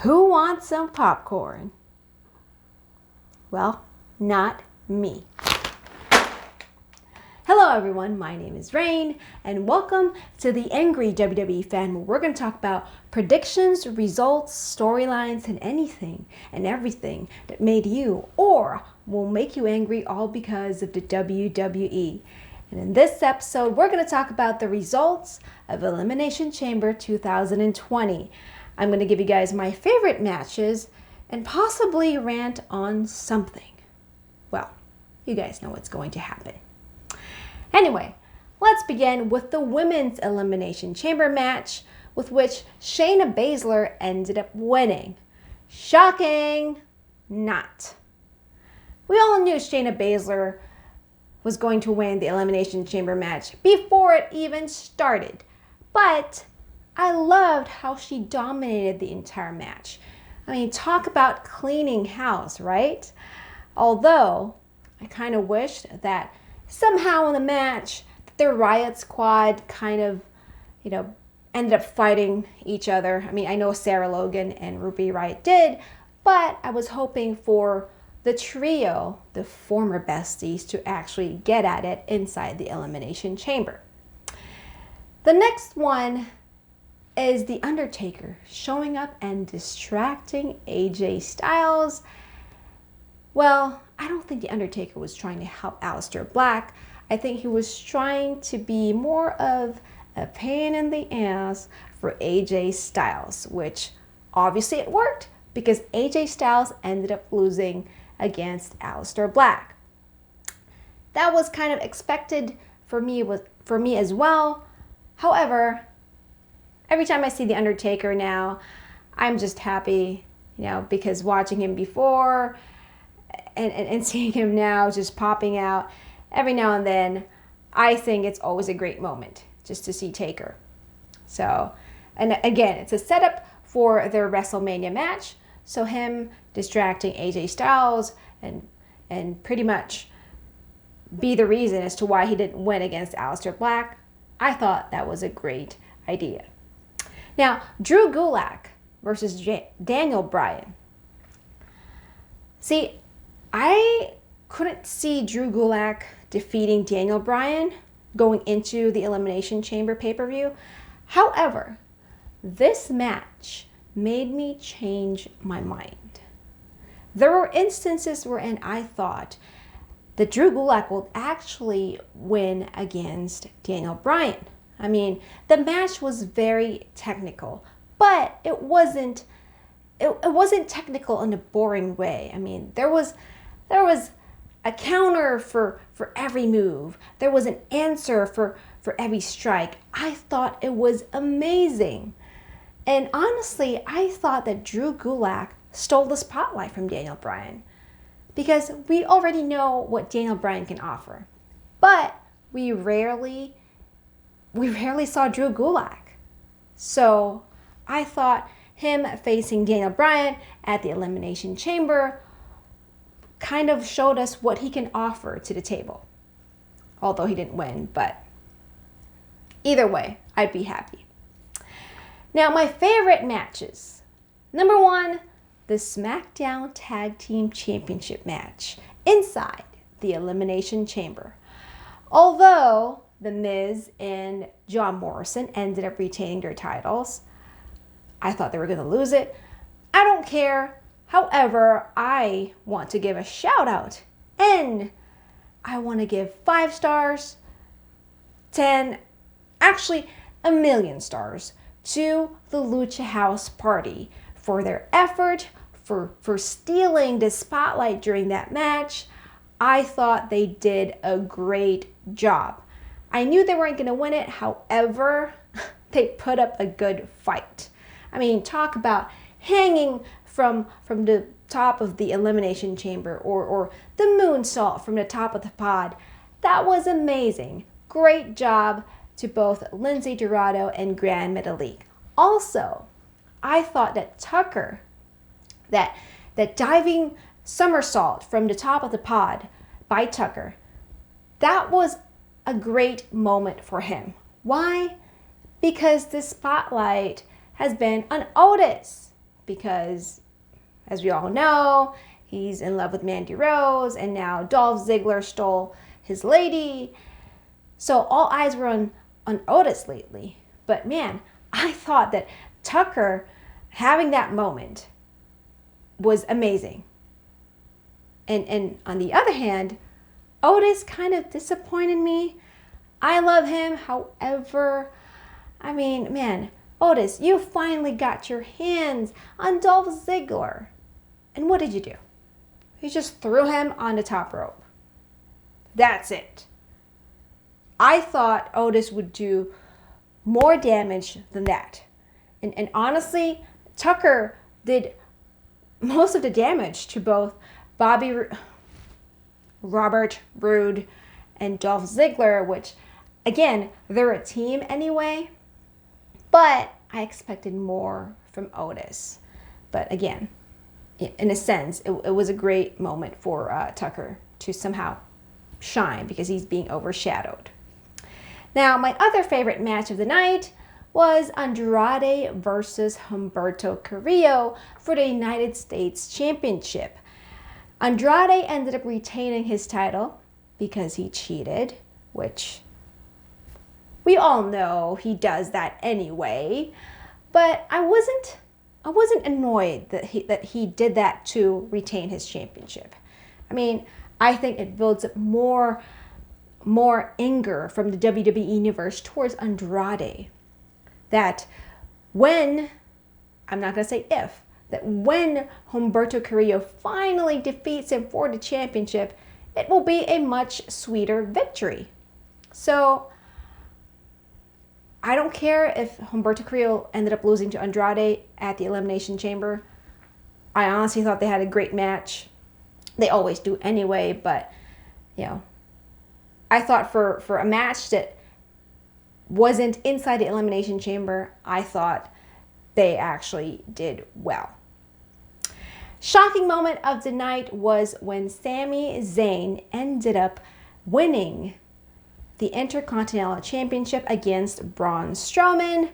Who wants some popcorn? Well, not me. Hello everyone, my name is Rain, and welcome to the Angry WWE Fan, where we're going to talk about predictions, results, storylines, and anything and everything that made you or will make you angry, all because of the WWE. And in this episode, we're going to talk about the results of Elimination Chamber 2020. I'm going to give you guys my favorite matches and possibly rant on something. Well, you guys know what's going to happen. Anyway, let's begin with the Women's Elimination Chamber match, with which Shayna Baszler ended up winning. Shocking? Not. We all knew Shayna Baszler was going to win the Elimination Chamber match before it even started, but I loved how she dominated the entire match. I mean, talk about cleaning house, right? Although, I kind of wished that somehow in the match, the Riot Squad kind of, ended up fighting each other. I mean, I know Sarah Logan and Ruby Riott did, but I was hoping for the trio, the former besties, to actually get at it inside the Elimination Chamber. The next one is The Undertaker showing up and distracting AJ Styles. Well, I don't think The Undertaker was trying to help Aleister Black. I think he was trying to be more of a pain in the ass for AJ Styles, which obviously it worked because AJ Styles ended up losing against Aleister Black. That was kind of expected for me as well. However, every time I see The Undertaker now, I'm just happy, because watching him before and seeing him now just popping out every now and then, I think it's always a great moment just to see Taker. So, and again, it's a setup for their WrestleMania match. So him distracting AJ Styles and pretty much be the reason as to why he didn't win against Aleister Black, I thought that was a great idea. Now, Drew Gulak versus Daniel Bryan. See, I couldn't see Drew Gulak defeating Daniel Bryan going into the Elimination Chamber pay-per-view. However, this match made me change my mind. There were instances wherein I thought that Drew Gulak would actually win against Daniel Bryan. I mean, the match was very technical, but it wasn't technical in a boring way. I mean, there was a counter for every move. There was an answer for every strike. I thought it was amazing. And honestly, I thought that Drew Gulak stole the spotlight from Daniel Bryan, because we already know what Daniel Bryan can offer, but we rarely saw Drew Gulak. So I thought him facing Daniel Bryan at the Elimination Chamber kind of showed us what he can offer to the table. Although he didn't win, but either way, I'd be happy. Now, my favorite matches. Number one, the SmackDown Tag Team Championship match inside the Elimination Chamber. Although The Miz and John Morrison ended up retaining their titles, I thought they were going to lose it. I don't care. However, I want to give a shout out, and I want to give 5 stars, 10, actually 1,000,000 stars to the Lucha House Party for their effort, for stealing the spotlight during that match. I thought they did a great job. I knew they weren't going to win it. However, they put up a good fight. I mean, talk about hanging from the top of the Elimination Chamber or the moonsault from the top of the pod. That was amazing. Great job to both Lindsay Dorado and Gran Metalik. Also, I thought that Tucker, that diving somersault from the top of the pod by Tucker, that was a great moment for him. Why? Because the spotlight has been on Otis. because, as we all know, he's in love with Mandy Rose, and now Dolph Ziggler stole his lady. So all eyes were on Otis lately. But man, I thought that Tucker having that moment was amazing. And on the other hand, Otis kind of disappointed me. I love him, however, I mean, man, Otis, you finally got your hands on Dolph Ziggler. And what did you do? You just threw him on the top rope. That's it. I thought Otis would do more damage than that. And honestly, Tucker did most of the damage to both Robert Roode and Dolph Ziggler, which, again, they're a team anyway. But I expected more from Otis. But again, in a sense, it was a great moment for Tucker to somehow shine because he's being overshadowed. Now, my other favorite match of the night was Andrade versus Humberto Carrillo for the United States Championship. Andrade ended up retaining his title because he cheated, which we all know he does that anyway. But I wasn't annoyed that he did that to retain his championship. I mean, I think it builds up more anger from the WWE universe towards Andrade. That when, I'm not going to say if, that when Humberto Carrillo finally defeats him for the championship, it will be a much sweeter victory. So I don't care if Humberto Carrillo ended up losing to Andrade at the Elimination Chamber. I honestly thought they had a great match. They always do anyway, but, you know, I thought for a match that wasn't inside the Elimination Chamber, I thought they actually did well. Shocking moment of the night was when Sami Zayn ended up winning the Intercontinental Championship against Braun Strowman.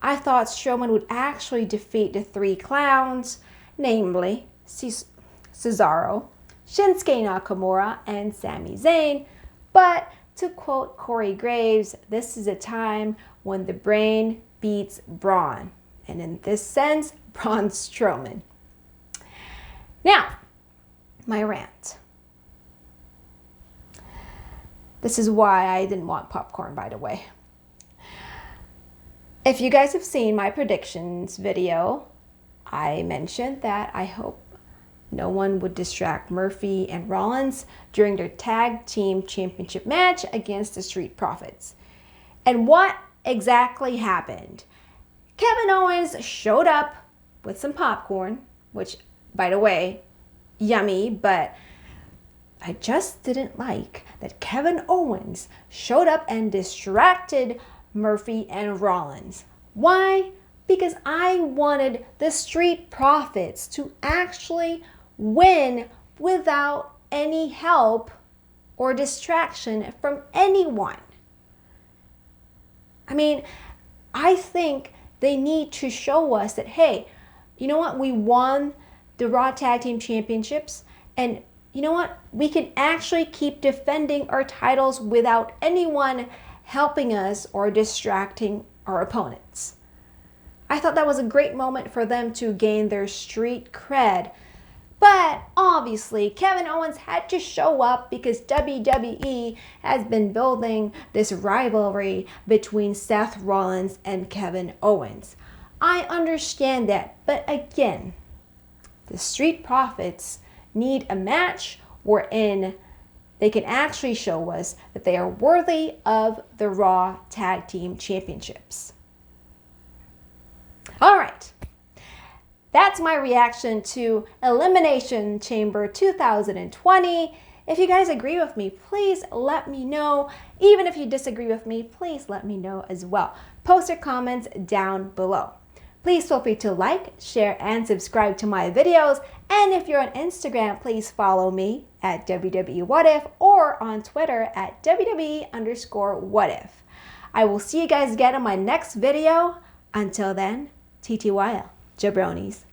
I thought Strowman would actually defeat the three clowns, namely Cesaro, Shinsuke Nakamura, and Sami Zayn. But to quote Corey Graves, this is a time when the brain beats Braun. And in this sense, Braun Strowman. Now, my rant. This is why I didn't want popcorn, by the way. If you guys have seen my predictions video, I mentioned that I hope no one would distract Murphy and Rollins during their tag team championship match against the Street Profits. And what exactly happened? Kevin Owens showed up with some popcorn, which, by the way, yummy, but I just didn't like that Kevin Owens showed up and distracted Murphy and Rollins. Why? Because I wanted the Street Profits to actually win without any help or distraction from anyone. I mean, I think they need to show us that, hey, you know what? We won the Raw Tag Team Championships, and you know what? We can actually keep defending our titles without anyone helping us or distracting our opponents. I thought that was a great moment for them to gain their street cred. But obviously, Kevin Owens had to show up because WWE has been building this rivalry between Seth Rollins and Kevin Owens. I understand that, but again, the Street Profits need a match wherein they can actually show us that they are worthy of the Raw Tag Team Championships. All right. That's my reaction to Elimination Chamber 2020. If you guys agree with me, please let me know. Even if you disagree with me, please let me know as well. Post your comments down below. Please feel free to like, share, and subscribe to my videos. And if you're on Instagram, please follow me at WWE What If or on Twitter at WWE_What If. I will see you guys again in my next video. Until then, TTYL, jabronis.